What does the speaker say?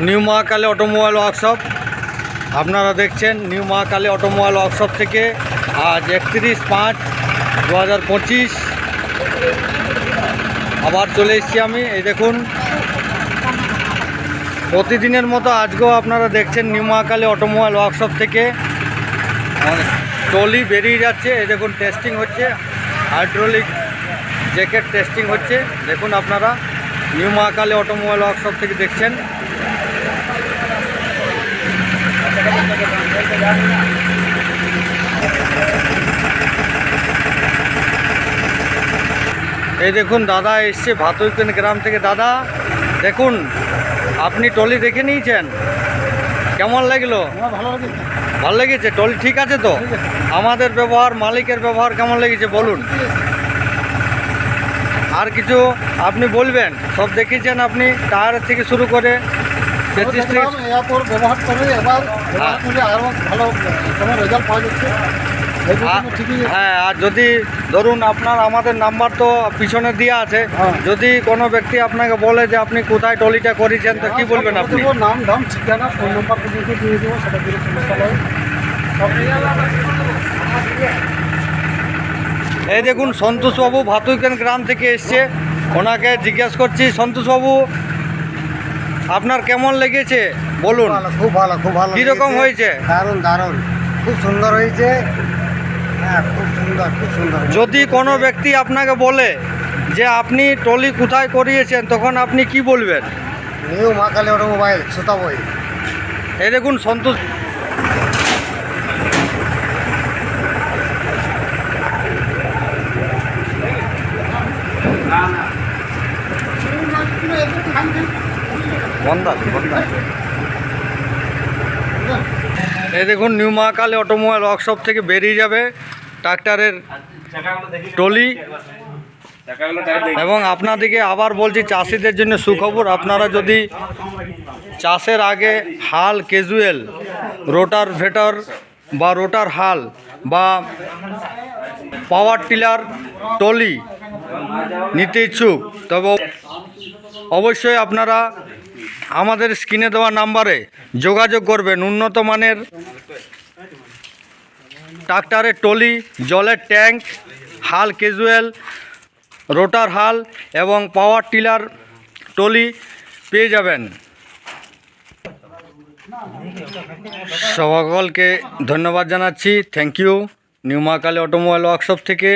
New Mahakali automobile workshop. আপনারা দেখছেন new Mahakali automobile workshop থেকে আজ 31/5/2025 আবার চলে এসেছি আমি। এই দেখুন, প্রতিদিনের মতো আজকেও আপনারা দেখছেন নিউ মহাকালী অটোমোবাইল ওয়ার্কশপ থেকে ট্রলি বেরিয়ে যাচ্ছে। এই দেখুন, টেস্টিং হচ্ছে, হাইড্রোলিক জ্যাকেট টেস্টিং হচ্ছে। দেখুন আপনারা নিউ মহাকালী অটোমোবাইল ওয়ার্কশপ থেকে দেখছেন। এই দেখুন, দাদা এসছে ভাতুইকেন গ্রাম থেকে। দাদা দেখুন, আপনি ট্রলি দেখে নিয়েছেন, কেমন লাগলো? ভালো লেগেছে? ট্রলি ঠিক আছে তো? আমাদের ব্যবহার, মালিকের ব্যবহার কেমন লেগেছে বলুন। আর কিছু আপনি বলবেন? সব দেখেছেন আপনি, টায়ার থেকে শুরু করে ব্যবহার করে এবার আরো ভালো রেজাল্ট পাওয়া যাচ্ছে। হ্যাঁ, আর যদি ধরুন আপনার, আমাদের নাম্বার তো পিছনে দেওয়া আছে, যদি কোনো ব্যক্তি আপনাকে বলে যে আপনি কোথায় ট্রলিটা করেছেন, তো কি বলবেন আপনি? নাম দাম ঠিকানা ফোন নাম্বার পর্যন্ত দিয়ে দেবো, সেটা দিয়ে সমস্যা নয়। এই দেখুন, সন্তোষবাবু ভাতুইকেন গ্রাম থেকে এসছে, ওনাকে জিজ্ঞেস করছি। সন্তোষবাবু, আপনার কেমন লেগেছে বলুন। খুব ভালো, খুব ভালো। কীরকম হয়েছে? দারুণ দারুণ, খুব সুন্দর হয়েছে। হ্যাঁ, খুব সুন্দর, খুব সুন্দর। যদি কোনো ব্যক্তি আপনাকে বলে যে আপনি ট্রলি কোথায় করিয়েছেন, তখন আপনি কি বলবেন? নিউ মহাকালী অটোমোবাইল, সুতাবই। এই দেখুন, সন্তোষ এই দেখুন, নিউ মহাকালী অটোমোবাইল ওয়ার্কশপ থেকে বেরিয়ে যাবে ট্রাক্টরের ট্রলি। এবং আপনাদেরকে আবার বলছি, চাষিদের জন্য সুখবর। আপনারা যদি চাষের আগে হাল, ক্যাজুয়াল, রোটার ভেটার বা রোটার হাল বা পাওয়ার টিলার ট্রলি নিতে ইচ্ছুক, তবে অবশ্যই আপনারা আমাদের স্ক্রিনে দেওয়া নাম্বারে যোগাযোগ করবেন। উন্নত মানের ট্রাক্টরের ট্রলি, জলের ট্যাঙ্ক, হাল ক্যাজুয়াল, রোটার হাল এবং পাওয়ার টিলার ট্রলি পেয়ে যাবেন। সকলকে ধন্যবাদ জানাচ্ছি। Thank you, new Mahakali automobile workshop থেকে।